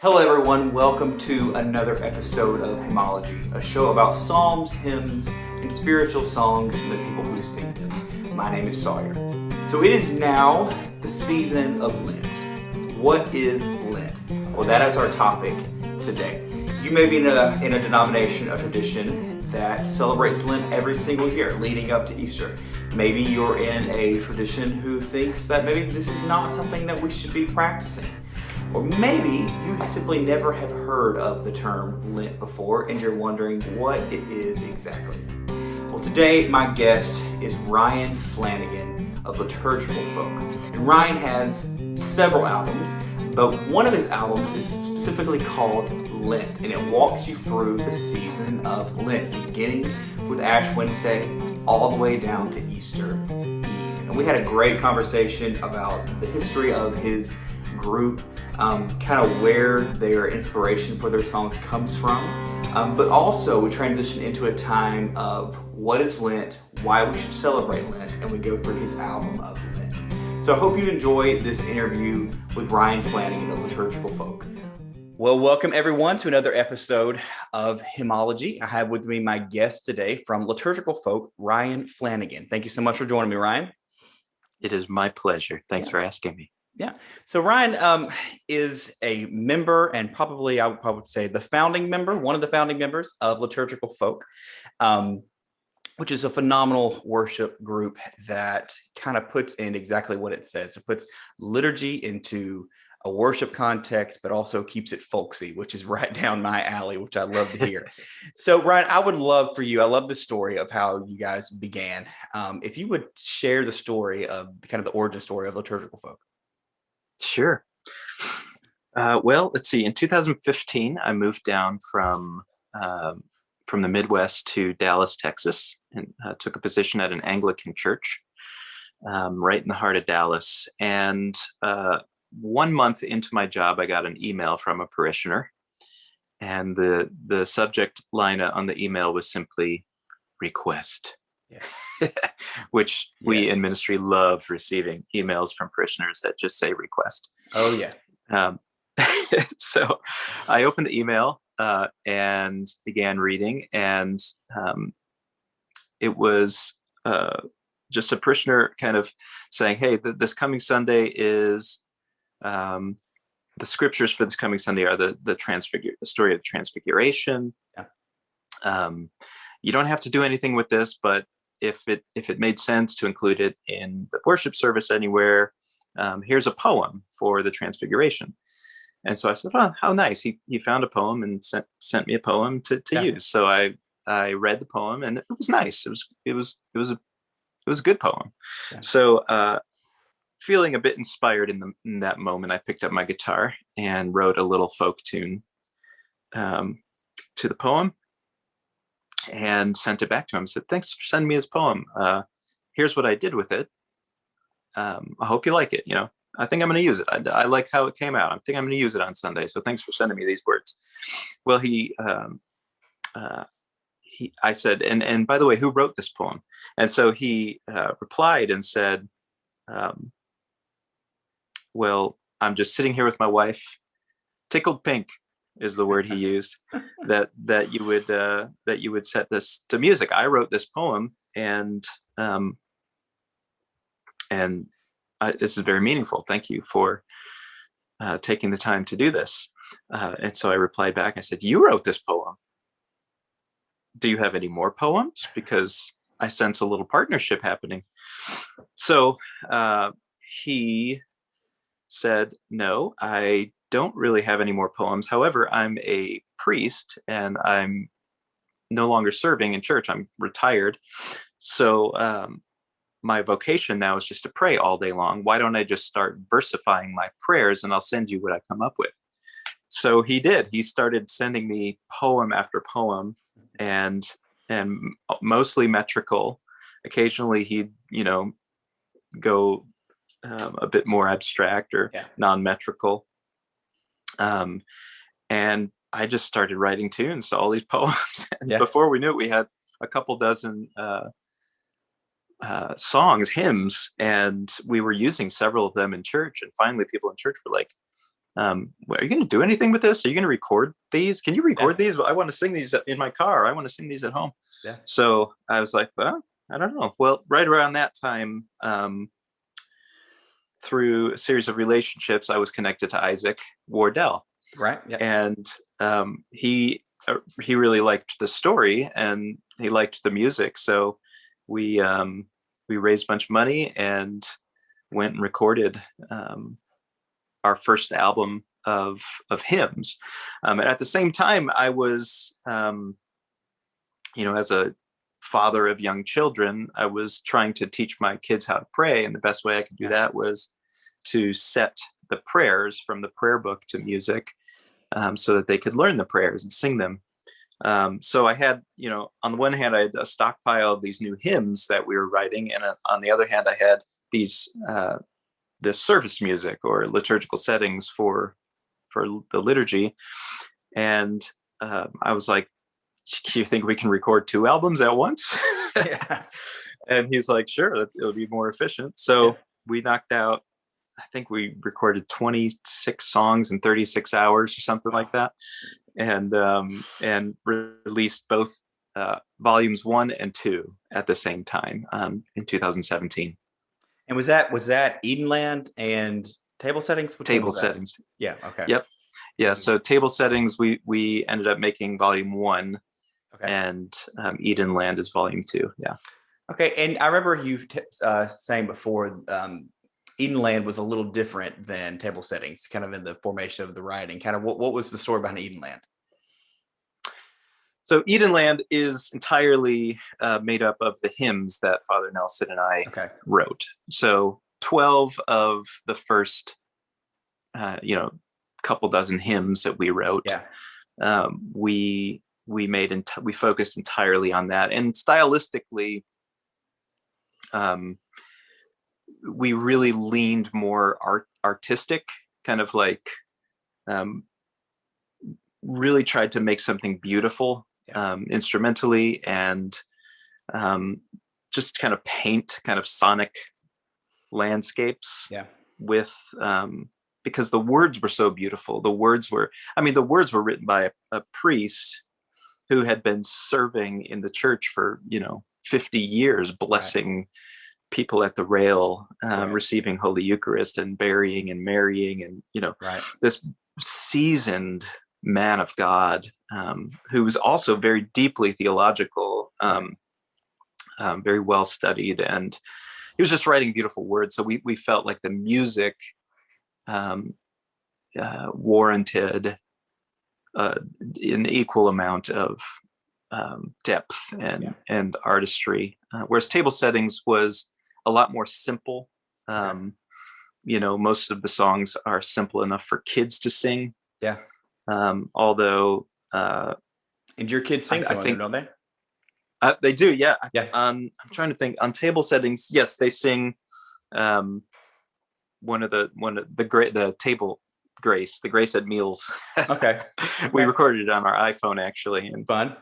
Hello everyone, welcome to another episode of Hymnology, a show about psalms, hymns, and spiritual songs and the people who sing them. My name is Sawyer. So it is now the season of Lent. What is Lent? Well, that is our topic today. You may be in a denomination, a tradition that celebrates Lent every single year leading up to Easter. Maybe you're in a tradition who thinks that maybe this is not something that we should be practicing. Or maybe you simply never have heard of the term Lent before and you're wondering what it is exactly. Well, today my guest is Ryan Flanigan of Liturgical Folk. And Ryan has several albums, but one of his albums is specifically called Lent, and it walks you through the season of Lent, beginning with Ash Wednesday all the way down to Easter Eve. And we had a great conversation about the history of his group, kind of where their inspiration for their songs comes from, but also we transition into a time of what is Lent, why we should celebrate Lent, and we go through his album of Lent. So I hope you enjoy this interview with Ryan Flanigan of Liturgical Folk. Well, welcome everyone to another episode of Hymnology. I have with me my guest today from Liturgical Folk, Ryan Flanigan. Thank you so much for joining me, Ryan. It is my pleasure. Thanks for asking me. Yeah. So Ryan is a member, and probably I would probably say the founding member, one of the founding members of Liturgical Folk, which is a phenomenal worship group that kind of puts in exactly what it says. It puts liturgy into a worship context, but also keeps it folksy, which is right down my alley, which I love to hear. So Ryan, I would love for you, I love the story of how you guys began. If you would share the story of kind of the origin story of Liturgical Folk. Sure. Well, let's see. In 2015, I moved down from the Midwest to Dallas, Texas, and took a position at an Anglican church right in the heart of Dallas. And 1 month into my job, I got an email from a parishioner, and the subject line on the email was simply request. Yes. Which we in ministry love receiving emails from parishioners that just say request. Oh yeah. So I opened the email and began reading, and it was just a parishioner kind of saying, hey, this coming Sunday is the scriptures for this coming Sunday are the story of the Transfiguration. Yeah. You don't have to do anything with this, but if it made sense to include it in the worship service anywhere, here's a poem for the Transfiguration. And so I said, oh, how nice. He found a poem and sent me a poem to use. So I read the poem, and it was nice. It was a good poem. Yeah. So feeling a bit inspired in that moment, I picked up my guitar and wrote a little folk tune to the poem, and sent it back to him. Said, thanks for sending me his poem. Here's what I did with it. I hope you like it. You know, I think I'm going to use it. I like how it came out. I think I'm going to use it on Sunday. So thanks for sending me these words. Well, I said, and by the way, who wrote this poem? And so he replied and said, well, I'm just sitting here with my wife, tickled pink is the word he used, that you would set this to music. I wrote this poem, and this is very meaningful. Thank you for taking the time to do this. And so I replied back. I said, you wrote this poem. Do you have any more poems? Because I sense a little partnership happening. So he said, no, I don't really have any more poems. However, I'm a priest and I'm no longer serving in church. I'm retired. So my vocation now is just to pray all day long. Why don't I just start versifying my prayers, and I'll send you what I come up with? So he did. He started sending me poem after poem, and mostly metrical. Occasionally he'd, go a bit more abstract or non-metrical. And I just started writing tunes to all these poems. And before we knew it, we had a couple dozen songs, hymns, and we were using several of them in church. And finally people in church were like, are you going to do anything with this? Are you going to record these? Can you record these? I want to sing these in my car. I want to sing these at home. Yeah. So I was like, well, I don't know. Well, right around that time, through a series of relationships, I was connected to Isaac Wardell. Right. Yeah. And he really liked the story and he liked the music. So we raised a bunch of money and went and recorded our first album of hymns. And at the same time, I was, as a father of young children, I was trying to teach my kids how to pray. And the best way I could do that was to set the prayers from the prayer book to music, so that they could learn the prayers and sing them. So I had, on the one hand, I had a stockpile of these new hymns that we were writing. And on the other hand, I had these, this service music or liturgical settings for the liturgy. And I was like, do you think we can record 2 albums at once? Yeah. And he's like, sure, it'll be more efficient. So we knocked out, I think we recorded 26 songs in 36 hours or something like that. And released both volumes 1 and 2 at the same time in 2017. And was that Edenland and Table Settings? Table Settings. Yeah. Okay. Yep. Yeah. So Table Settings, we ended up making volume 1. Okay. And Edenland is volume 2. Yeah. Okay. And I remember you saying before, Edenland was a little different than Table Settings, kind of in the formation of the writing. Kind of what was the story behind Edenland? So Edenland is entirely made up of the hymns that Father Nelson and I wrote. So 12 of the first, couple dozen hymns that we wrote, we focused entirely on that. And stylistically, we really leaned more artistic, kind of like really tried to make something beautiful instrumentally, and just kind of paint kind of sonic landscapes with because the words were so beautiful. The words were written by a priest who had been serving in the church for 50 years, blessing people at the rail, receiving Holy Eucharist and burying and marrying, and this seasoned man of God, who was also very deeply theological, very well studied, and he was just writing beautiful words. So we felt like the music warranted an equal amount of depth and artistry, whereas Table Settings was a lot more simple. Most of the songs are simple enough for kids to sing. Yeah. Although, and your kids sing some of them, don't they? They do, yeah. I'm trying to think. On Table Settings, yes, they sing. One of the table grace, the grace at meals. Okay. We recorded it on our iPhone actually, and fun.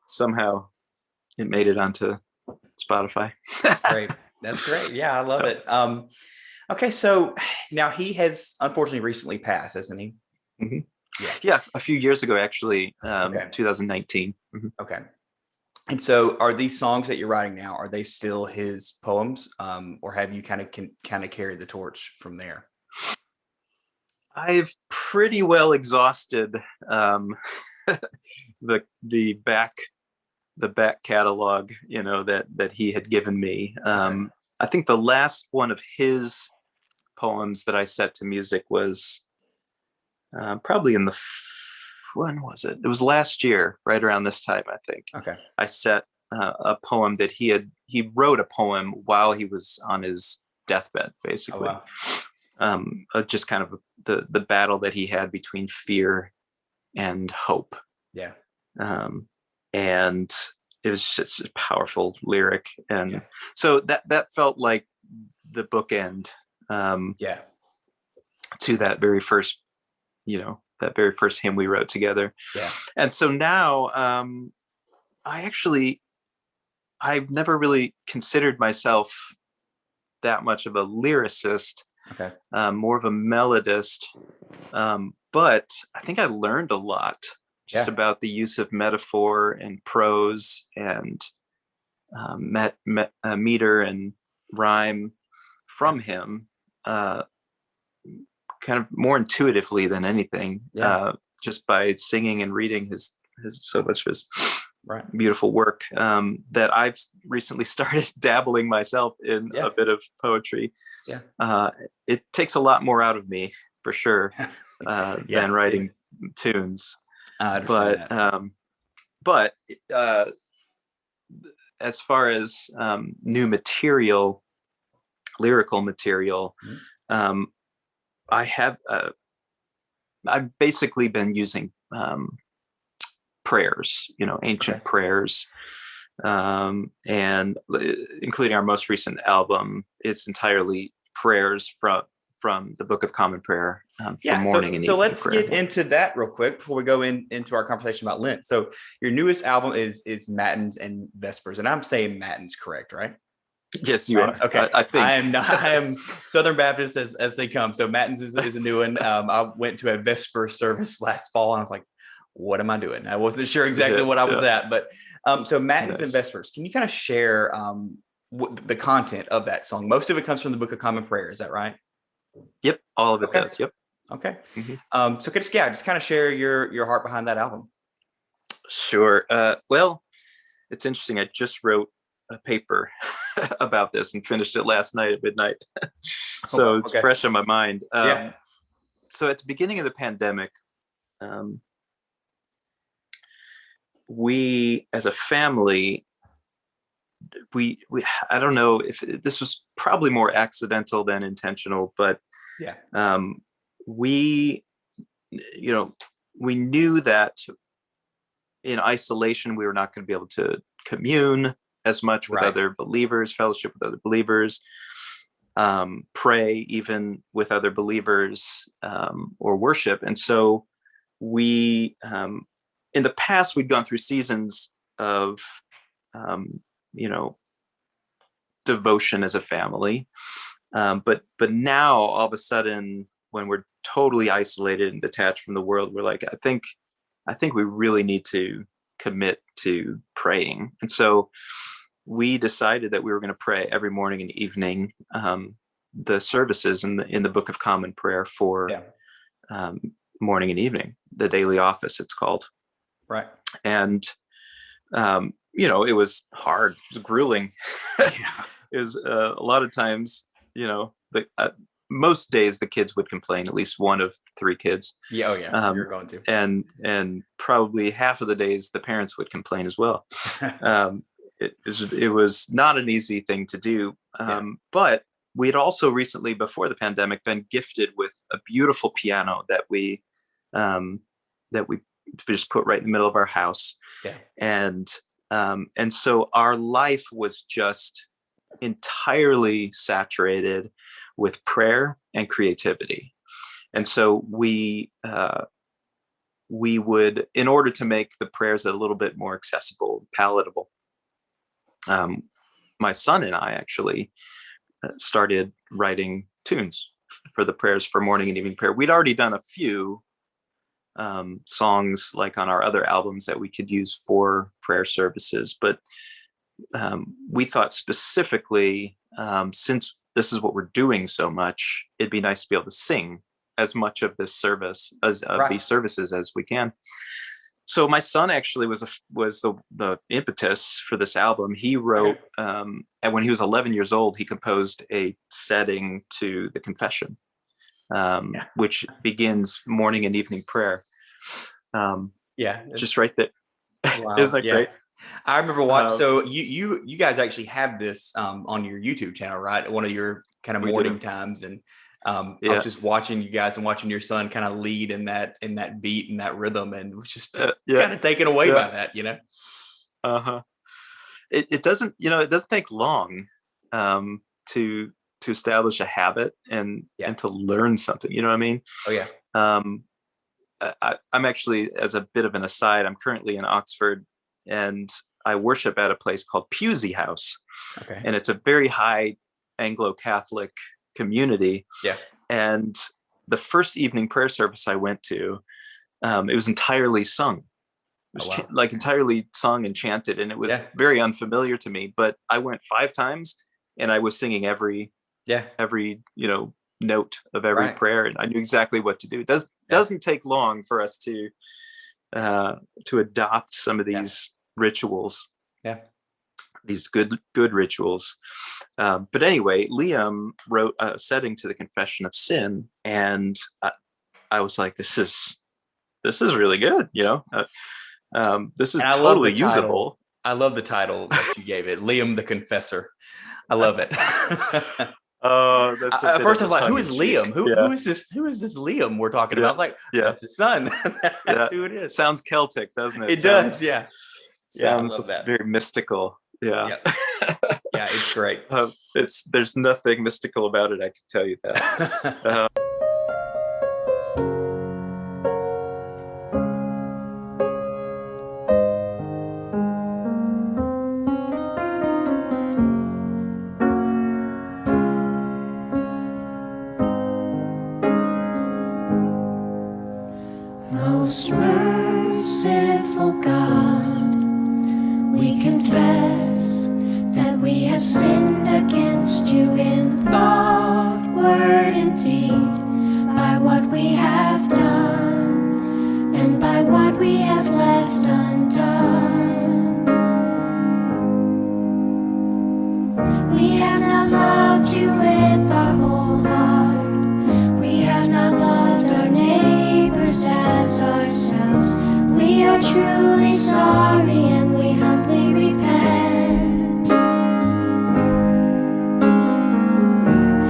Somehow, it made it onto Spotify. Great. That's great. Yeah, I love it. Okay, so now he has unfortunately recently passed, hasn't he? Mm-hmm. Yeah, a few years ago, actually, 2019. Mm-hmm. Okay. And so, are these songs that you're writing now, are they still his poems, or have you kind of carried the torch from there? I've pretty well exhausted the back catalog, that he had given me. I think the last one of his poems that I set to music was probably when was it? It was last year, right around this time, I think. Okay. I set a poem that he wrote a poem while he was on his deathbed, basically. Oh, wow. Just kind of the battle that he had between fear and hope. Yeah. And it was just a powerful lyric. And so that felt like the bookend to that very first, hymn we wrote together. Yeah. And so now I've never really considered myself that much of a lyricist. Okay. more of a melodist. But I think I learned a lot just about the use of metaphor and prose and meter and rhyme from him, kind of more intuitively than anything, just by singing and reading his so much of his beautiful work, that I've recently started dabbling myself in a bit of poetry. It takes a lot more out of me, for sure, than writing tunes. But as far as new material, lyrical material, I've basically been using prayers, ancient prayers, and including our most recent album, it's entirely prayers from the Book of Common Prayer, for morning and evening. So let's prayer. get into that real quick before we go into our conversation about Lent. So your newest album is Matins and Vespers, and I'm saying Matins, correct, right? Yes, you Matins? are. Okay, I think I am Southern Baptist as they come. So Matins is a new one. I went to a Vesper service last fall, and I was like, "What am I doing?" I wasn't sure exactly what I was at, but so Matins and Vespers. Can you kind of share the content of that song? Most of it comes from the Book of Common Prayer. Is that right? Yep, all of it does. Yep. Okay. So just kind of share your heart behind that album. Sure. Well, it's interesting. I just wrote a paper about this and finished it last night at midnight. So it's fresh in my mind. So at the beginning of the pandemic, we as a family, we I don't know if this was probably more accidental than intentional, but we knew that in isolation we were not going to be able to commune as much with other believers, fellowship with other believers, pray even with other believers, or worship. And so we, in the past, we'd gone through seasons of devotion as a family, but now all of a sudden, when we're totally isolated and detached from the world, we're like, I think we really need to commit to praying. And so we decided that we were going to pray every morning and evening, the services in the Book of Common Prayer for morning and evening, the daily office, it's called. Right. And it was hard, it was grueling. It was a lot of times, most days the kids would complain, at least one of three kids. You're going to. And probably half of the days the parents would complain as well. It was not an easy thing to do. But we had also recently, before the pandemic, been gifted with a beautiful piano that we just put right in the middle of our house. And so our life was just entirely saturated with prayer and creativity. And so we would, in order to make the prayers a little bit more accessible, palatable, my son and I actually started writing tunes for the prayers for morning and evening prayer. We'd already done a few songs like on our other albums that we could use for prayer services, but we thought specifically, since this is what we're doing so much, it'd be nice to be able to sing as much of this service as these services as we can. So my son actually was the impetus for this album. He wrote, and when he was 11 years old, he composed a setting to the Confession, which begins morning and evening prayer. Just right there. Wow. Isn't that great? I remember watching. So you guys actually have this on your YouTube channel, right? One of your kind of morning times, and I was just watching you guys and watching your son kind of lead in that beat and that rhythm, and was just kind of taken away by that, It doesn't, it doesn't take long to establish a habit and to learn something. You know what I mean? Oh yeah. I'm actually, as a bit of an aside, I'm currently in Oxford, and I worship at a place called Pusey House. And it's a very high Anglo-Catholic community. Yeah. And the first evening prayer service I went to, it was entirely sung. It was like entirely sung and chanted, and it was very unfamiliar to me. But I went 5 times, and I was singing every note of every prayer, and I knew exactly what to do. It doesn't take long for us to adopt some of these rituals. Yeah. These good rituals. But anyway, Liam wrote a setting to the Confession of Sin, and I was like, this is really good, this is totally usable. I love the title that you gave it, Liam the Confessor. I love it. Oh, that's at first I was like, who is Liam? Who is this? Who is this Liam we're talking about? I was like, that's his son. That's who it is. Sounds Celtic, doesn't it? It does, yeah. Sounds very mystical. Yeah. Yeah, it's great. There's nothing mystical about it, I can tell you that. Most merciful God, we confess that we have sinned against you in thought, word, and deed, by what we have done and by what we have left undone. We have not loved you with our whole heart. We have not loved our neighbors as ourselves. We are truly sorry and we humbly repent.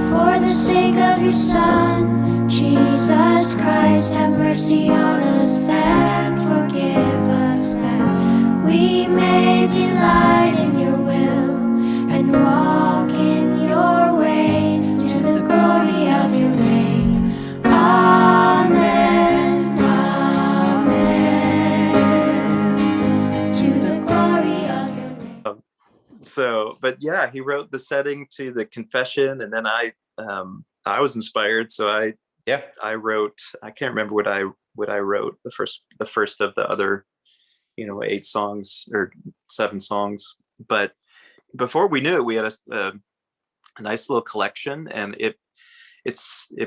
For the sake of your Son, Jesus Christ, have mercy on us and forgive us, that we may delight in your will and walk in your ways, to the glory of your name. Amen. Amen. To the glory of your name. But yeah, he wrote the setting to the confession, and then I was inspired, so I wrote, I can't remember what I wrote, the first of the other 8 songs or 7 songs, but before we knew it, we had a nice little collection, and it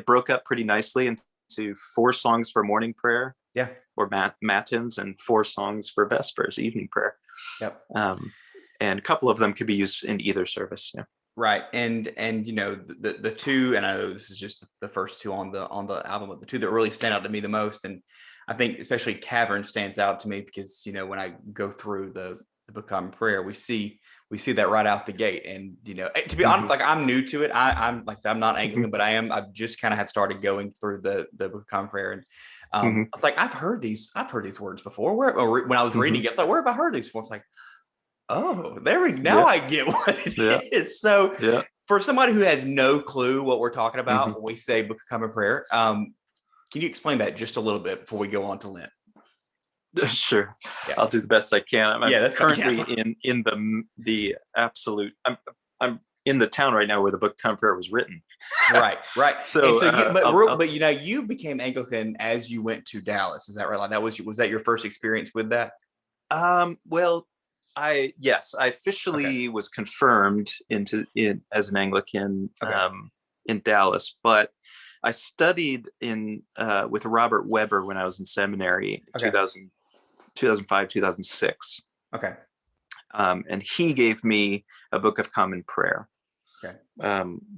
broke up pretty nicely into 4 songs for morning prayer, or matins, and 4 songs for vespers, evening prayer. And a couple of them could be used in either service. Right. And the 2, and I know this is just the first 2 on the album, but the 2 that really stand out to me the most, and I think especially Cavern stands out to me because when I go through the Book of Common Prayer, we see that right out the gate. And to be honest, like, I'm new to it. I'm not Anglican, but I've just kind of have started going through the Book of Common Prayer, and I was like, I've heard these words before. When I was reading it, it's like, where have I heard these before? It's like, oh, there we go. Now I get what it is. So for somebody who has no clue what we're talking about when we say Book of Common Prayer, can you explain that just a little bit before we go on to Lent? Sure. I'll do the best I can. I'm currently in the absolute, I'm in the town right now where the Book of Common Prayer was written. Right. So you became Anglican as you went to Dallas. Is that right? Like, was that your first experience with that? Well, I officially was confirmed as an Anglican in Dallas, but I studied with Robert Weber when I was in seminary in 2005, 2006. Okay. And he gave me a Book of Common Prayer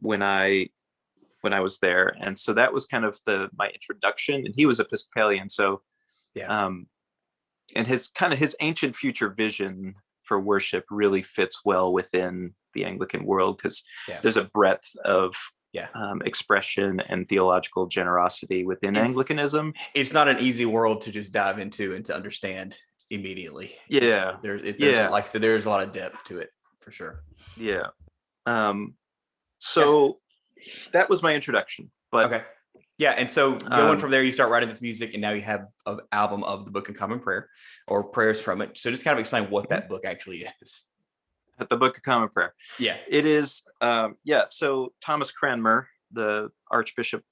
when I was there, and so that was kind of my introduction. And he was Episcopalian, so and his ancient future vision for worship really fits well within the Anglican world, because there's a breadth of expression and theological generosity within Anglicanism. It's not an easy world to just dive into and to understand immediately. There's like I said, there's a lot of depth to it for sure. So that was my introduction. But and so going from there, you start writing this music, and now you have an album of the Book of Common Prayer, or prayers from it. So just kind of explain what that book actually is. At the Book of Common Prayer. It is. So Thomas Cranmer, the Archbishop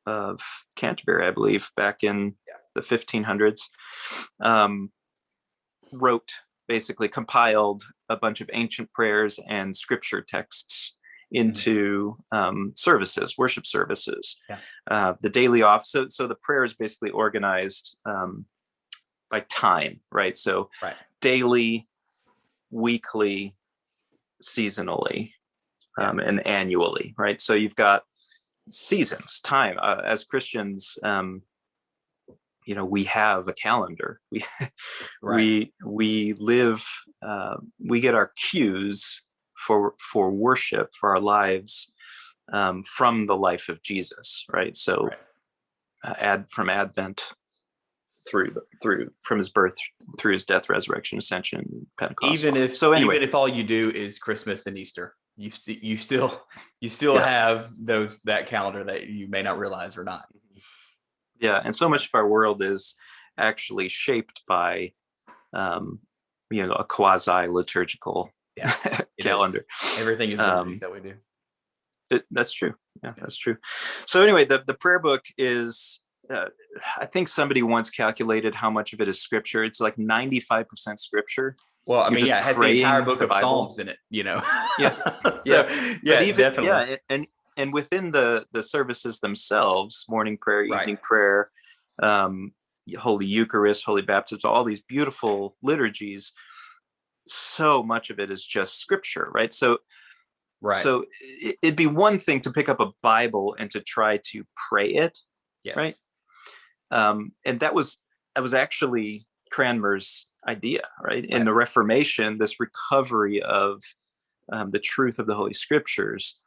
of Canterbury, I believe, back in the 1500s, basically compiled a bunch of ancient prayers and scripture texts into services, worship services. The daily office. So the prayer is basically organized by time, right? So daily, weekly, seasonally, and annually, right? So you've got seasons, time. As Christians, we have a calendar. We live. We get our cues for worship for our lives from the life of Jesus, right? So, from Advent from his birth through his death, resurrection, ascension, Pentecost. Even if all you do is Christmas and Easter, you still have that calendar that you may not realize or not. Yeah, and so much of our world is actually shaped by, a quasi liturgical calendar. Everything is that we do. That's true. Yeah, that's true. So anyway, the prayer book is. I think somebody once calculated how much of it is scripture. It's like 95% scripture. Well, it has the entire book of Psalms in it, definitely. And within the services themselves, morning prayer, evening prayer, Holy Eucharist, Holy Baptism, all these beautiful liturgies, so much of it is just scripture, right? So it'd be one thing to pick up a Bible and to try to pray it, right? And that was actually Cranmer's idea, right? In the Reformation, this recovery of the truth of the Holy Scriptures,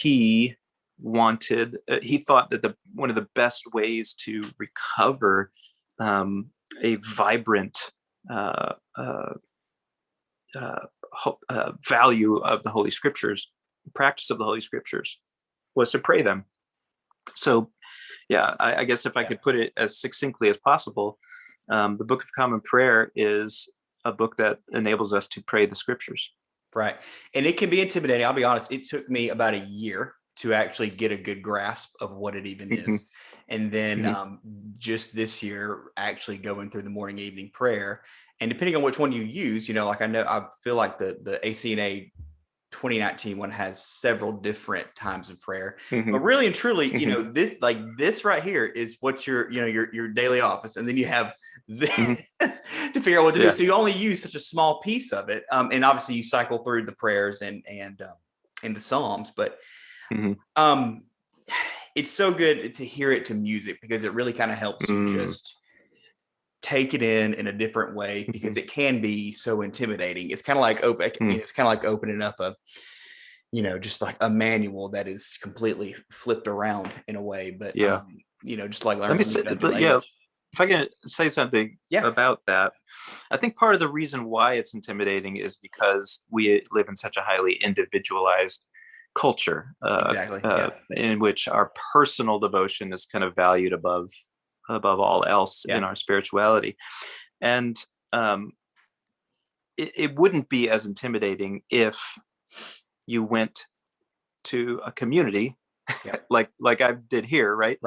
he thought that one of the best ways to recover a vibrant value of the Holy Scriptures, practice of the Holy Scriptures, was to pray them. So I guess if I could put it as succinctly as possible, the Book of Common Prayer is a book that enables us to pray the Scriptures. Right. And it can be intimidating. I'll be honest. It took me about a year to actually get a good grasp of what it even is. And then just this year, actually going through the morning, evening prayer. And depending on which one you use, I feel like the ACNA 2019 one has several different times of prayer, but really and truly, this right here is what your daily office, and then you have this to figure out what to do. So you only use such a small piece of it, and obviously you cycle through the prayers and the Psalms, but it's so good to hear it to music because it really kind of helps you just take it in a different way, because it can be so intimidating. It's kind of like it's kind of like opening up a just like a manual that is completely flipped around in a way, but just like learning. If I can say something about that, I think part of the reason why it's intimidating is because we live in such a highly individualized culture, in which our personal devotion is kind of valued above all else in our spirituality. And it wouldn't be as intimidating if you went to a community like I did here, right?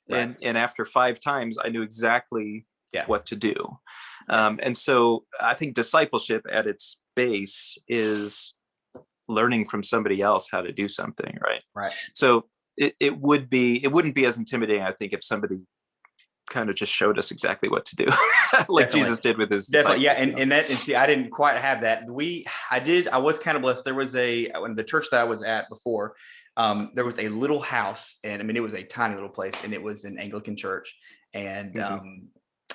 And after 5 times, I knew exactly what to do. And so I think discipleship at its base is learning from somebody else how to do something, right? So it wouldn't be as intimidating, I think, if somebody kind of just showed us exactly what to do, like Jesus did with his disciples. And see, I didn't quite have that. I was kind of blessed. There was when the church that I was at before, there was a little house, and it was a tiny little place, and it was an Anglican church, and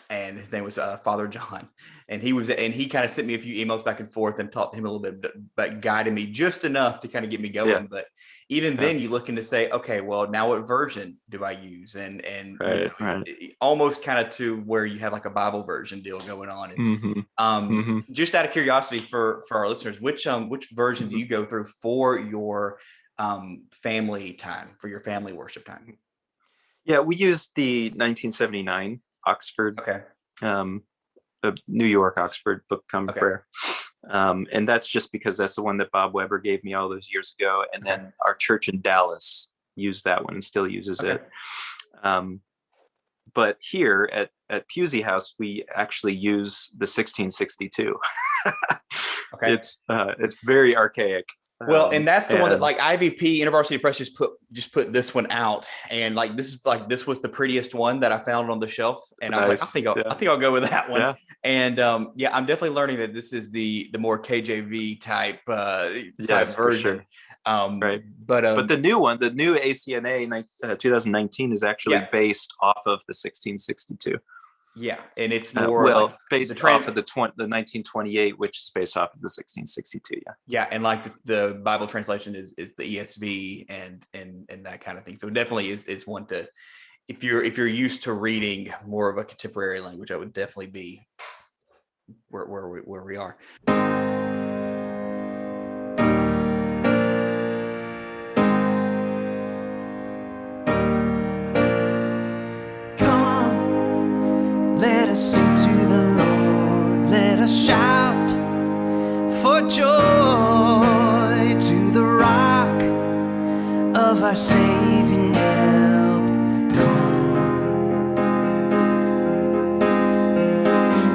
and his name was Father John, and he kind of sent me a few emails back and forth and talked to him a little bit, but guided me just enough to kind of get me going. But even then, you look into say, okay, well, now what version do I use? And almost kind of to where you have like a Bible version deal going on. And just out of curiosity for our listeners, which version do you go through for your family time, for your family worship time? Yeah, we use the 1979 Oxford, New York Oxford Book of Common Prayer. And that's just because that's the one that Bob Weber gave me all those years ago. And then our church in Dallas used that one and still uses Okay. it. But here at Pusey House, we actually use the 1662. Okay. It's very archaic. Well, and that's the one that and- like IVP University Press just put this one out, and like this was the prettiest one that I found on the shelf, and I was like, I think I'll go with that one. Yeah. And yeah, I'm definitely learning that this is the more KJV type Yes, for version. sure. Right. But the new one, the new ACNA 2019 is actually based off of the 1662. Yeah, and it's more based off of the 1928, which is based off of the 1662. Yeah, and like the Bible translation is the ESV and that kind of thing. So it definitely is one to, if you're used to reading more of a contemporary language, that would definitely be where we are. Let us sing to the Lord, let us shout for joy to the rock of our saving help.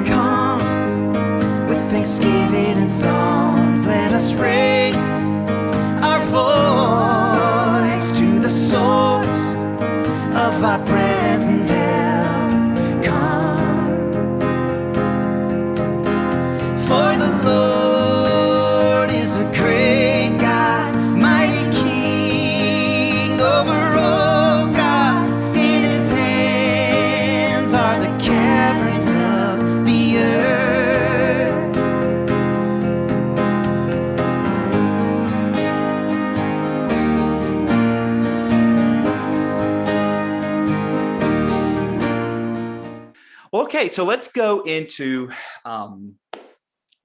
Come with thanksgiving and psalms, let us raise our voice to the source of our present help. For the Lord is a great God, mighty King over all gods. In his hands are the caverns of the earth. Well, okay, so let's go into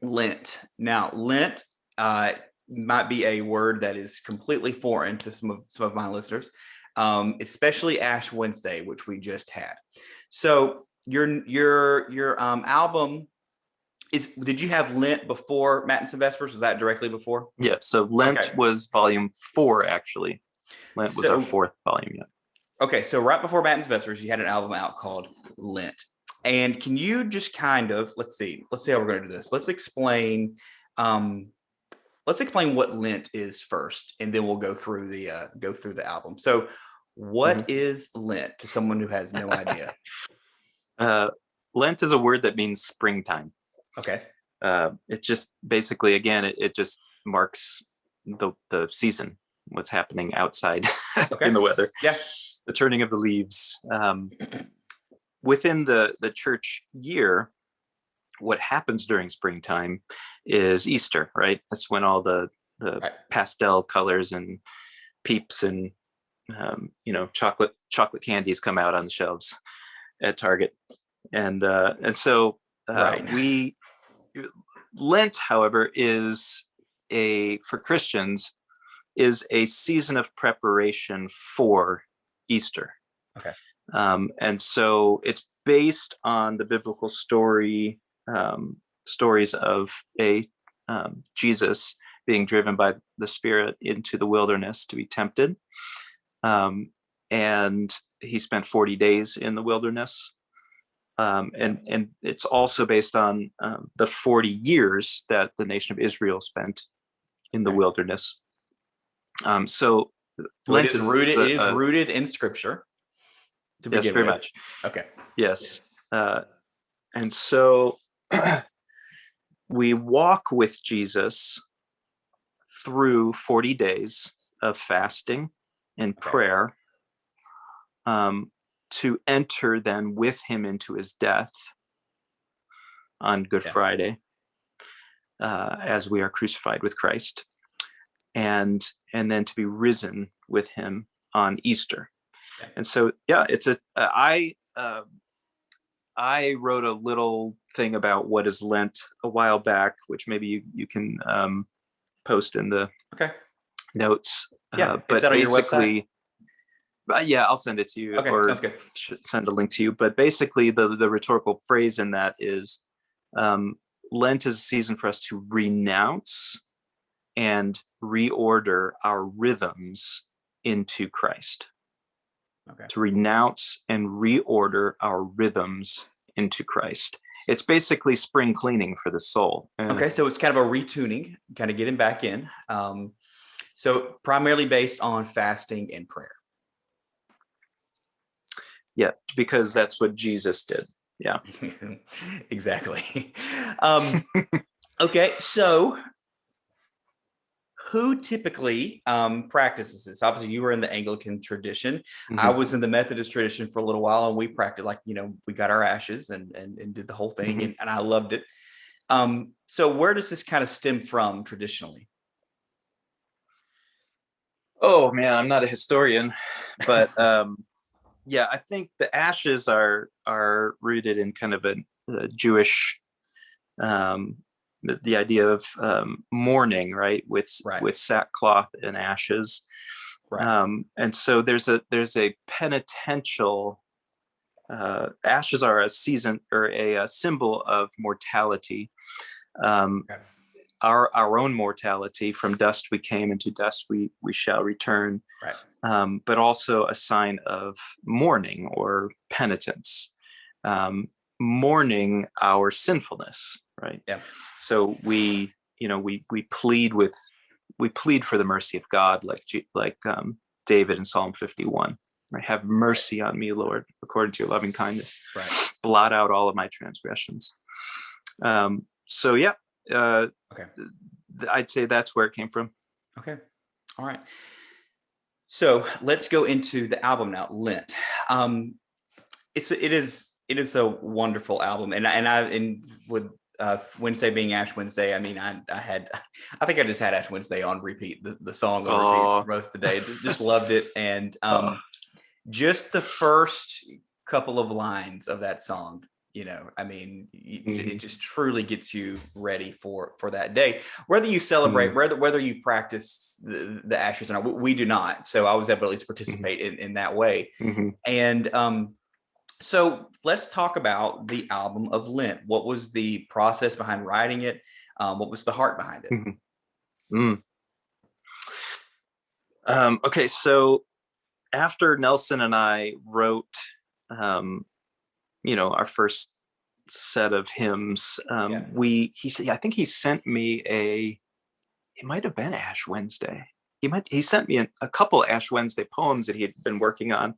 Lent. Now, Lent might be a word that is completely foreign to some of my listeners, especially Ash Wednesday, which we just had. So your album did you have Lent before Matins and Vespers? Was that directly before? Yeah. So Lent was volume 4, actually. Lent was our 4th volume. Yeah. Okay, so right before Matins and Vespers, you had an album out called Lent. And can you just kind of let's see how we're going to do this. Let's explain what Lent is first, and then we'll go through the album. So, what is Lent to someone who has no idea? Lent is a word that means springtime. Okay. It just basically, again, it just marks the season, what's happening outside in the weather. Yeah. The turning of the leaves. Within the church year, what happens during springtime is Easter, right? That's when all the pastel colors and peeps and chocolate candies come out on the shelves at Target, and so Lent, however, is for Christians is a season of preparation for Easter. Okay. And so it's based on the biblical stories of Jesus being driven by the Spirit into the wilderness to be tempted. And he spent 40 days in the wilderness. And it's also based on the 40 years that the nation of Israel spent in the wilderness. So Lent it is rooted in Scripture. Yes, very much. Okay. Yes. And so we walk with Jesus through 40 days of fasting and prayer to enter then with him into his death on Good Friday, as we are crucified with Christ, and then to be risen with him on Easter. And so, it's I wrote a little thing about what is Lent a while back, which maybe you can post in the notes. But is that on your website? I'll send it to you, or sounds good. Send a link to you. But basically, the rhetorical phrase in that is, Lent is a season for us to renounce and reorder our rhythms into Christ. Okay. To renounce and reorder our rhythms into Christ. It's basically spring cleaning for the soul. Okay, so it's kind of a retuning, kind of getting back in. So primarily based on fasting and prayer. Yeah, because that's what Jesus did. Yeah. Exactly. Okay, so who typically practices this? Obviously, you were in the Anglican tradition. Mm-hmm. I was in the Methodist tradition for a little while, and we practiced, like, we got our ashes and did the whole thing, Mm-hmm. and I loved it. So where does this kind of stem from traditionally? Oh man, I'm not a historian, but yeah, I think the ashes are rooted in kind of a Jewish, the idea of mourning, right, with sackcloth and ashes, Right. and so there's a penitential. Ashes are a season or a symbol of mortality. Okay. Our own mortality. From dust we came, and to dust we shall return. Right. But also a sign of mourning or penitence, mourning our sinfulness, right? Yeah. So we plead for the mercy of God, like David in Psalm 51. Right? Have mercy on me, Lord, according to your loving kindness. Right. Blot out all of my transgressions. So yeah. Okay. I'd say that's where it came from. Okay. All right. So let's go into the album now, Lent. It is a wonderful album, and with Wednesday being Ash Wednesday, I mean, I think I just had Ash Wednesday on repeat, the song on repeat for most of the day. Just loved it, and just the first couple of lines of that song, I mean, it just truly gets you ready for that day. Whether you celebrate, whether you practice the ashes or not, we do not. So I was able to at least participate in that way. And so let's talk about the album of Lent. What was the process behind writing it? What was the heart behind it? Okay, so after Nelson and I wrote our first set of hymns, I think he sent me it might have been Ash Wednesday. He sent me a couple Ash Wednesday poems that he had been working on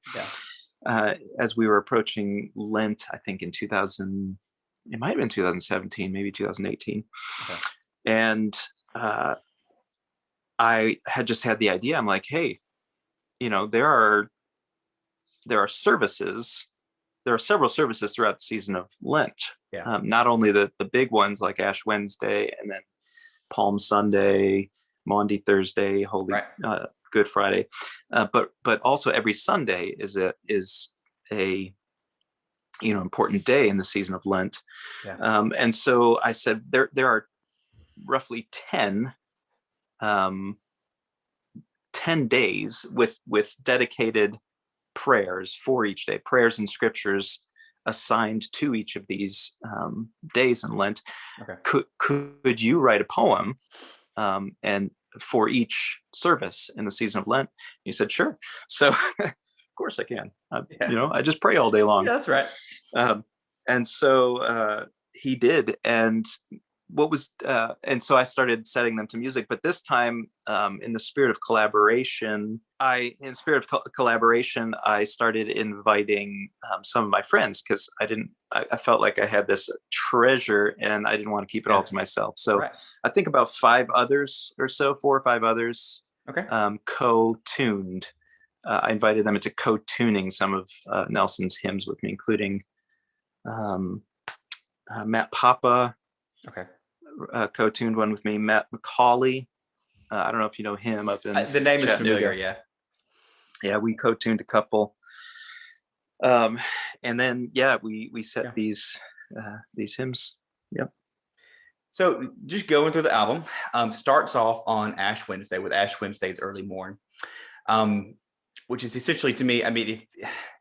as we were approaching Lent, I think in 2000, it might have been 2017, maybe 2018. Okay. And I had just had the idea. I'm like, hey, there are services. There are several services throughout the season of Lent. Yeah. Not only the big ones like Ash Wednesday and then Palm Sunday, Maundy Thursday, Good Friday, but also every Sunday is a important day in the season of Lent. Yeah. And so I said there are roughly 10 days with dedicated prayers for each day, prayers and scriptures assigned to each of these days in Lent. Okay. Could you write a poem and for each service in the season of Lent? He said, sure. So of course I can. I just pray all day long. Yeah, that's right. And so he did. And so I started setting them to music, but this time in the spirit of collaboration, I started inviting some of my friends, because I felt like I had this treasure and I didn't want to keep it all to myself. So I think about 4 or 5 others co-tuned. I invited them into co-tuning some of Nelson's hymns with me, including Matt Papa. Okay. Co-tuned one with me. Matt McCauley. I don't know if you know him up in the name is familiar. Yeah, we co-tuned a couple. And then we set these hymns. Yep. So just going through the album, starts off on Ash Wednesday with Ash Wednesday's Early Morn, which is essentially, to me, I mean,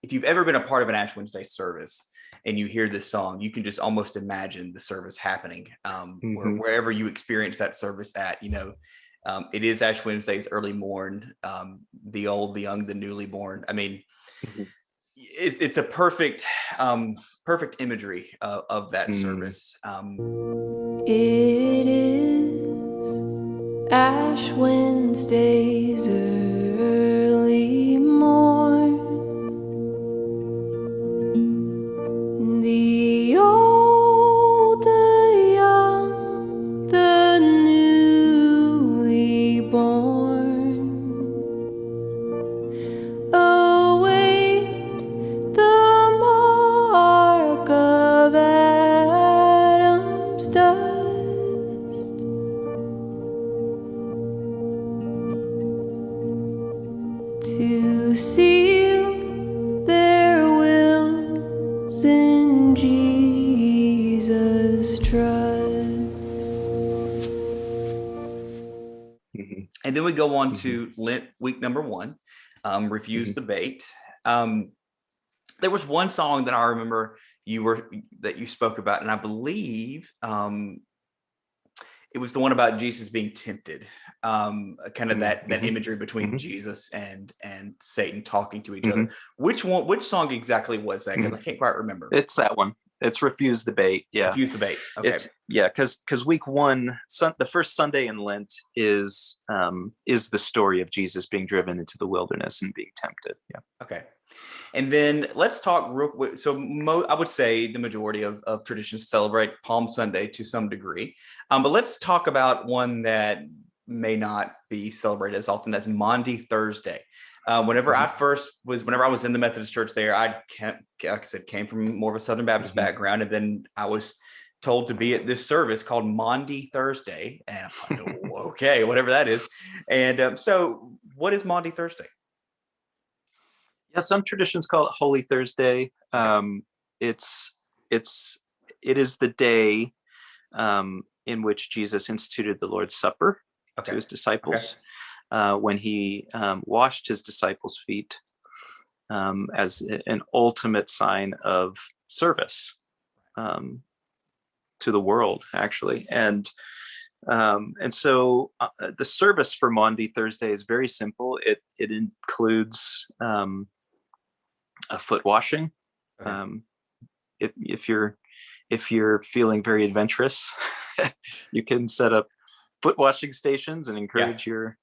if you've ever been a part of an Ash Wednesday service and you hear this song, you can just almost imagine the service happening wherever you experience that service at. It is Ash Wednesday's early morn. The old, the young, the newly born. I mean, it's a perfect imagery of that service. It is Ash Wednesday's early morn. The old, the young, the newly born await the mark of Adam's dust. To seal their wills in Jesus' trust. And then we go on to Lent week number 1, refuse the bait. There was one song that I remember that you spoke about, and I believe it was the one about Jesus being tempted. Kind of that imagery between Jesus and Satan talking to each other. Which song exactly was that? Because I can't quite remember. It's that one. It's Refuse the Bait. Yeah. Refuse the Bait. Okay. Because week 1, the first Sunday in Lent is the story of Jesus being driven into the wilderness and being tempted. Yeah. Okay. And then let's talk real quick. So I would say the majority of traditions celebrate Palm Sunday to some degree. But let's talk about one that may not be celebrated as often. That's Maundy Thursday. Whenever I was in the Methodist church there, like I said, came from more of a Southern Baptist background. And then I was told to be at this service called Maundy Thursday. And I'm like, okay, whatever that is. And so what is Maundy Thursday? Yeah, some traditions call it Holy Thursday. It is the day in which Jesus instituted the Lord's Supper to his disciples, when he washed his disciples' feet as an ultimate sign of service to the world, actually. And so the service for Maundy Thursday is very simple. It includes a foot washing. If you're feeling very adventurous, you can set up foot washing stations and encourage your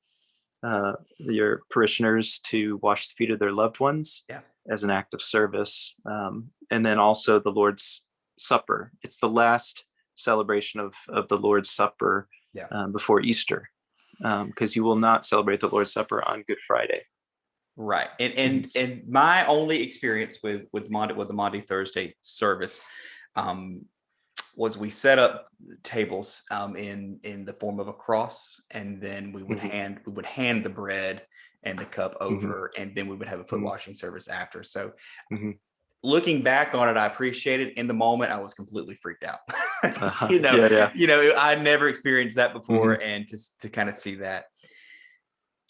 parishioners to wash the feet of their loved ones as an act of service. And then also the Lord's Supper. It's the last celebration of the Lord's Supper before Easter, because you will not celebrate the Lord's Supper on Good Friday. Right. And my only experience with the Maundy Thursday service was we set up tables in the form of a cross, and then we would hand the bread and the cup over, and then we would have a foot washing service after. So looking back on it, I appreciate it. In the moment, I was completely freaked out. I never experienced that before, and just to kind of see that.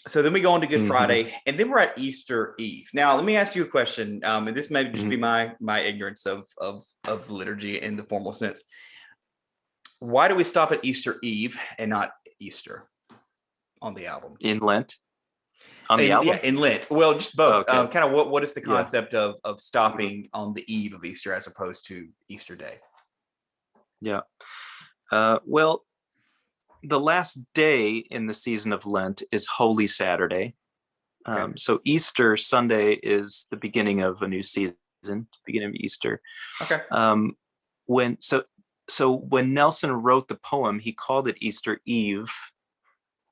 So then we go on to Good Friday, and then we're at Easter Eve. Now, let me ask you a question, and this may just be my ignorance of liturgy in the formal sense. Why do we stop at Easter Eve and not Easter on the album? In Lent? On the album? Yeah, in Lent. Well, just both. Okay. Kind of what is the concept of stopping on the eve of Easter as opposed to Easter Day? Yeah. Well, the last day in the season of Lent is Holy Saturday. So Easter Sunday is the beginning of a new season, beginning of Easter. Okay. So when Nelson wrote the poem, he called it Easter Eve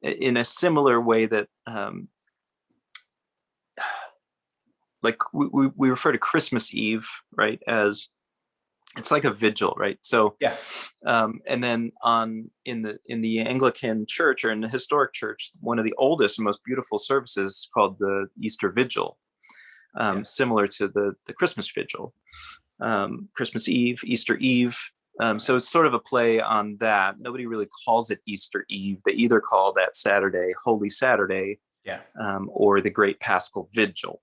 in a similar way that like we refer to Christmas Eve, right, as it's like a vigil, right? So and then in the Anglican church, or in the historic church, one of the oldest and most beautiful services called the Easter Vigil, similar to the Christmas Vigil, Christmas Eve, Easter Eve. So it's sort of a play on that. Nobody really calls it Easter Eve. They either call that Saturday Holy Saturday, or the Great Paschal Vigil.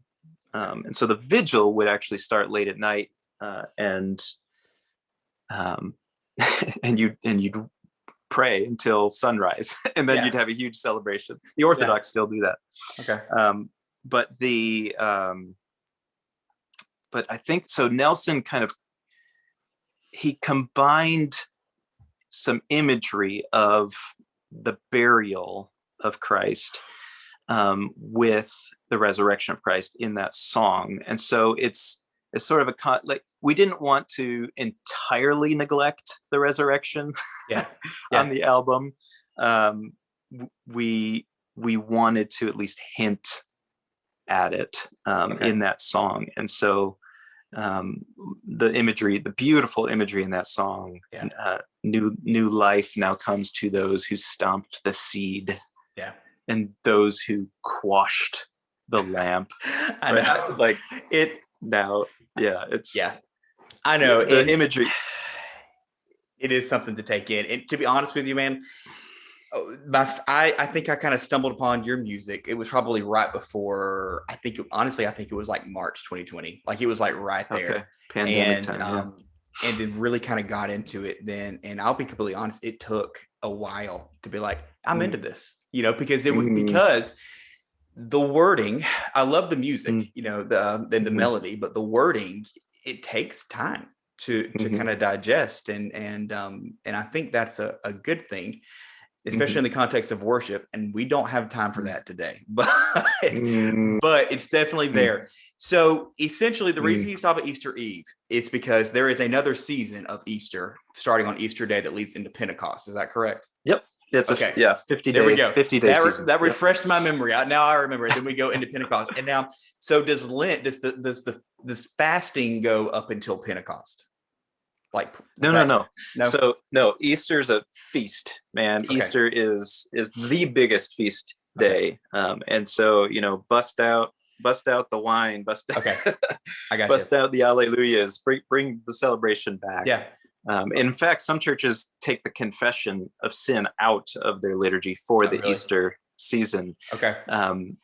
And so the vigil would actually start late at night, and you'd pray until sunrise, and then you'd have a huge celebration. The Orthodox still do that. Okay. But I think so. Nelson he combined some imagery of the burial of Christ with the resurrection of Christ in that song, and so it's sort of we didn't want to entirely neglect the resurrection on the album. We wanted to at least hint at it in that song, and so the beautiful imagery in that song, new life now comes to those who stomped the seed, and those who quashed the lamp. I know, like it now. I know the imagery. It is something to take in. And to be honest with you, man, I think I kind of stumbled upon your music. It was probably right before. I think it was like March 2020. Like it was like right there. Okay. Pandemic time, and then really kind of got into it then. And I'll be completely honest, it took a while to be like, I'm into this, because because the wording, I love the music, the melody, but the wording, it takes time to kind of digest. And I think that's a good thing, especially in the context of worship. And we don't have time for that today, but it's definitely there. So essentially the reason you stop at Easter Eve is because there is another season of Easter starting on Easter Day that leads into Pentecost. Is that correct? Yop. It's 50 days. There we go. 50 days. That refreshed my memory. Now I remember it. Then we go into Pentecost. And now, so does Lent, does fasting go up until Pentecost? Like no. So no, Easter's a feast, man. Okay. Easter is the biggest feast day. And so, bust out the wine, I got bust out the alleluias, bring the celebration back. Yeah. In fact, some churches take the confession of sin out of their liturgy for the Easter season. Okay. And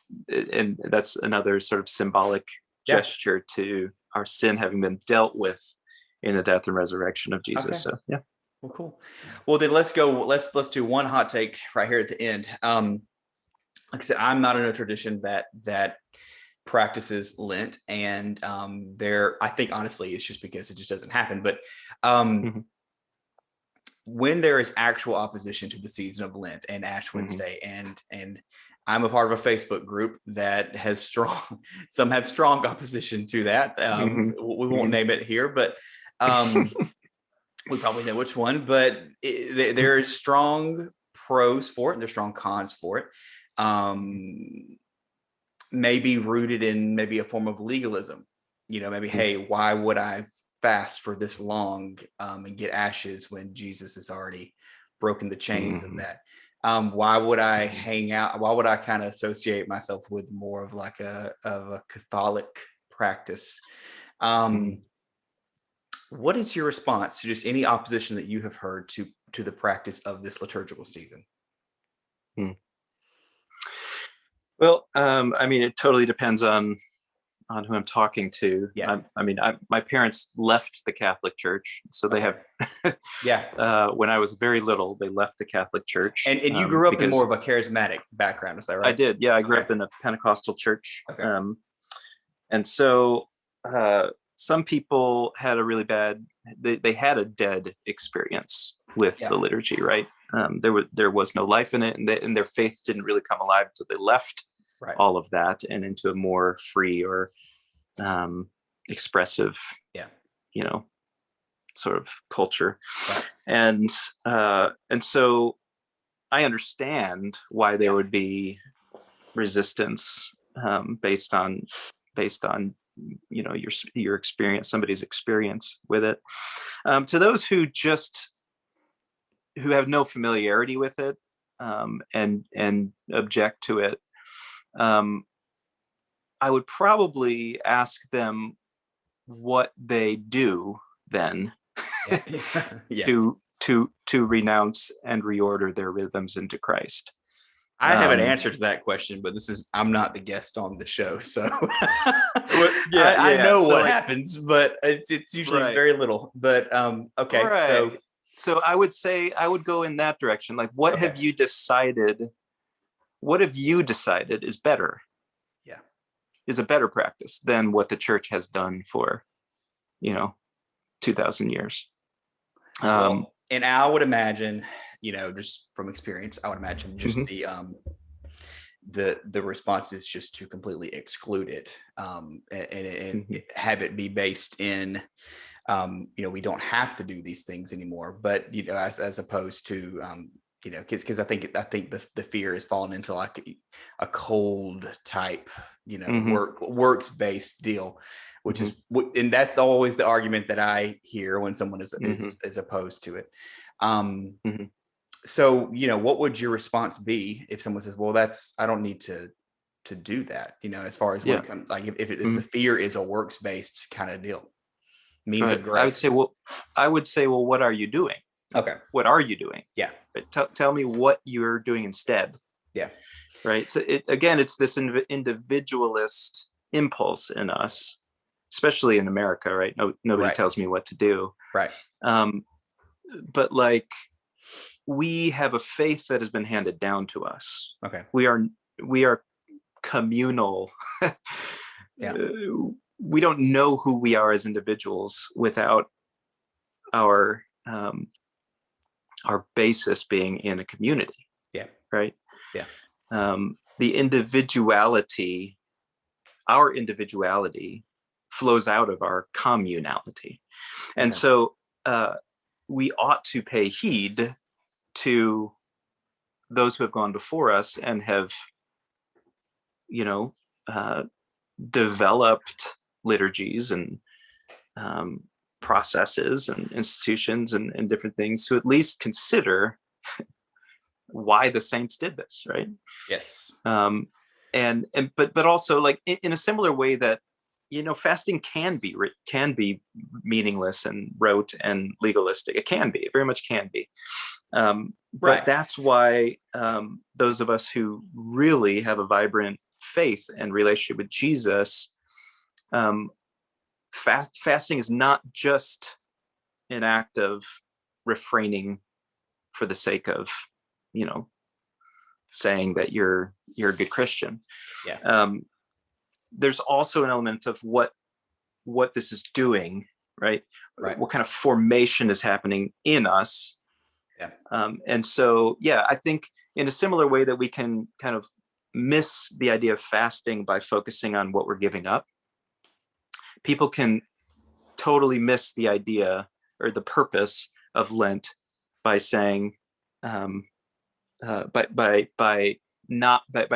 that's another sort of symbolic gesture to our sin having been dealt with in the death and resurrection of Jesus. Okay. So well, cool. Well, then let's go. Let's do one hot take right here at the end. Like I said, I'm not in a tradition that practices Lent, and I think honestly it's just because it just doesn't happen. But when there is actual opposition to the season of Lent and Ash Wednesday, and I'm a part of a Facebook group that has some have strong opposition to that. We won't name it here, but we probably know which one. But there is strong pros for it, and there's strong cons for it. Maybe rooted in maybe a form of legalism, maybe, hey, why would I fast for this long and get ashes when Jesus has already broken the chains of that? Why would I hang out? Why would I kind of associate myself with more of like a Catholic practice? What is your response to just any opposition that you have heard to the practice of this liturgical season? Well, it totally depends on who I'm talking to. Yeah. My parents left the Catholic Church, so they have. When I was very little, they left the Catholic Church. And you grew up in more of a charismatic background, is that right? I did. Yeah, I grew up in a Pentecostal church. Okay. And so some people had a really bad. They had a dead experience with the liturgy, right? There was no life in it, and their faith didn't really come alive until they left all of that and into a more free or expressive, sort of culture. Right. And so I understand why there would be resistance based on your experience, somebody's experience with it. To those who have no familiarity with it and object to it, I would probably ask them what they do then to renounce and reorder their rhythms into Christ. I have an answer to that question, but I'm not the guest on the show, so I know what happens, but it's usually very little. But okay, so So I would say I would go in that direction. Like, what Okay. have you decided? What have you decided is better? Yeah. Is a better practice than what the church has done for, 2,000 years. Well, and I would imagine, just from experience, I would imagine just Mhm. the response is just to completely exclude it, and Mhm. have it be based in, we don't have to do these things anymore. But as opposed to, because I think the fear has fallen into like a cold type, Mhm. works based deal, which Mhm. is and that's always the argument that I hear when someone Mhm. is opposed to it. Um, Mhm. so what would your response be if someone says, well, I don't need to do that, as far as when Yeah. it comes, like if the Mhm. fear is a works based kind of deal, means Right. of grace. I would say, well, what are you doing? Okay. What are you doing? Yeah. But tell me what you're doing instead. Yeah. Right. So it's this individualist impulse in us, especially in America, right? Nobody Right. tells me what to do. Right. But like, we have a faith that has been handed down to us. Okay. We are communal. Yeah. We don't know who we are as individuals without our basis being in a community. Yeah. Right. Yeah. The individuality, our individuality, flows out of our communality, and Okay. so we ought to pay heed to those who have gone before us and have, developed liturgies and processes and institutions and different things to at least consider why the saints did this, right? Yes. But also, like, in a similar way that fasting can be meaningless and rote and legalistic. It very much can be. But Right. that's why those of us who really have a vibrant faith and relationship with Jesus, fasting is not just an act of refraining for the sake of, saying that you're a good Christian. Yeah. There's also an element of what this is doing, right? Right. What kind of formation is happening in us. Yeah. And so, I think in a similar way that we can kind of miss the idea of fasting by focusing on what we're giving up, people can totally miss the idea or the purpose of Lent by saying, by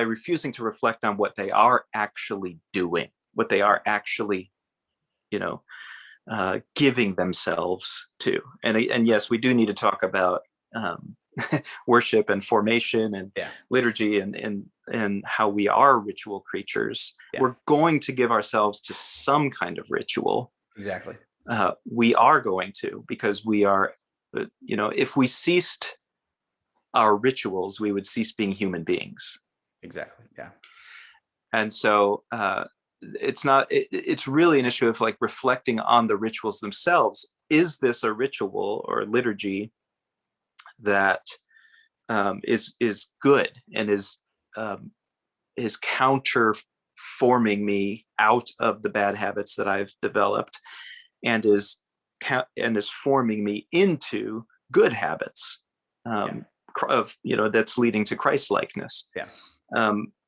refusing to reflect on what they are actually doing, what they are actually, giving themselves to. And yes, we do need to talk about worship and formation and liturgy and how we are ritual creatures. Yeah. We're going to give ourselves to some kind of ritual. Exactly. We are going to, because we are, if we ceased our rituals, we would cease being human beings. Exactly. Yeah. And so it's really an issue of like reflecting on the rituals themselves. Is this a ritual or a liturgy that is good and is counter forming me out of the bad habits that I've developed, and is forming me into good habits of that's leading to Christ-likeness.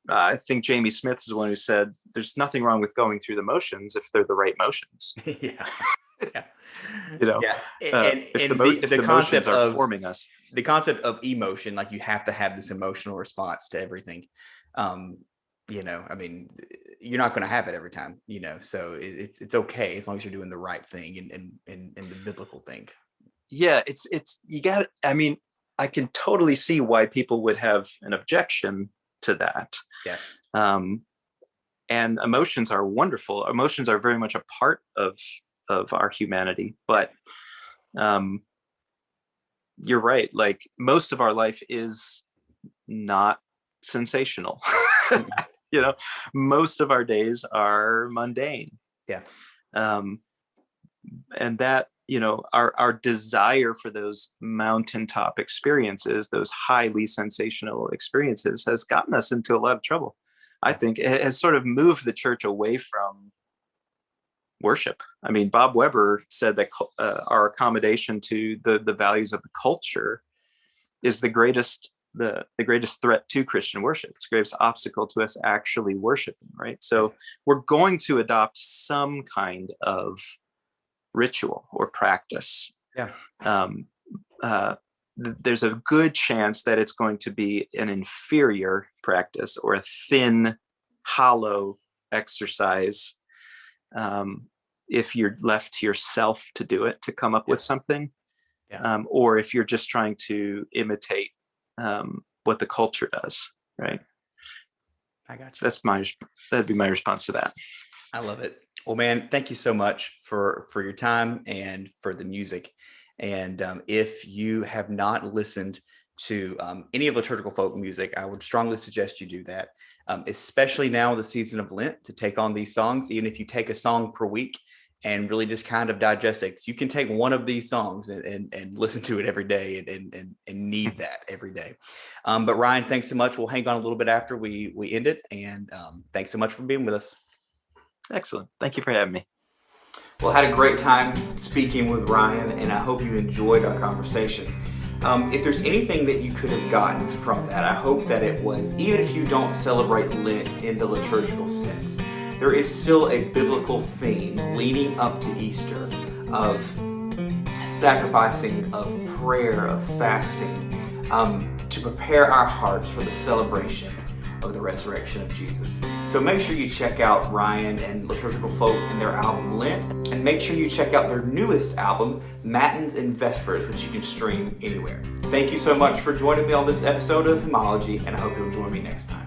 I think Jamie Smith is the one who said there's nothing wrong with going through the motions if they're the right motions. Yeah. If the motions are forming us, the concept of emotion, like you have to have this emotional response to everything. I mean, you're not going to have it every time, so it's okay as long as you're doing the right thing and the biblical thing. Yeah, it's you got. I mean, I can totally see why people would have an objection to that. Yeah. And emotions are wonderful. Emotions are very much a part of our humanity, but you're right. Like, most of our life is not sensational. Most of our days are mundane. Yeah. And that our desire for those mountaintop experiences, those highly sensational experiences, has gotten us into a lot of trouble. I think it has sort of moved the church away from worship. I mean, Bob Weber said that our accommodation to the values of the culture is the greatest threat to Christian worship. It's the greatest obstacle to us actually worshiping, right? So we're going to adopt some kind of ritual or practice. Yeah. There's a good chance that it's going to be an inferior practice or a thin, hollow exercise if you're left to yourself to do it, to come up with something, or if you're just trying to imitate what the culture does, right? I got you. That'd be my response to that. I love it. Well, man, thank you so much for your time and for the music. And if you have not listened to any of Liturgical Folk music, I would strongly suggest you do that, especially now in the season of Lent, to take on these songs. Even if you take a song per week and really just kind of digest it, you can take one of these songs and listen to it every day and need that every day. But Ryan, thanks so much. We'll hang on a little bit after we end it. And thanks so much for being with us. Excellent. Thank you for having me. Well, I had a great time speaking with Ryan, and I hope you enjoyed our conversation. If there's anything that you could have gotten from that, I hope that it was, even if you don't celebrate Lent in the liturgical sense, there is still a biblical theme leading up to Easter of sacrificing, of prayer, of fasting, to prepare our hearts for the celebration of the resurrection of Jesus. So make sure you check out Ryan and Liturgical Folk and their album Lent, and make sure you check out their newest album, Matins and Vespers, which you can stream anywhere. Thank you so much for joining me on this episode of Hymnology, and I hope you'll join me next time.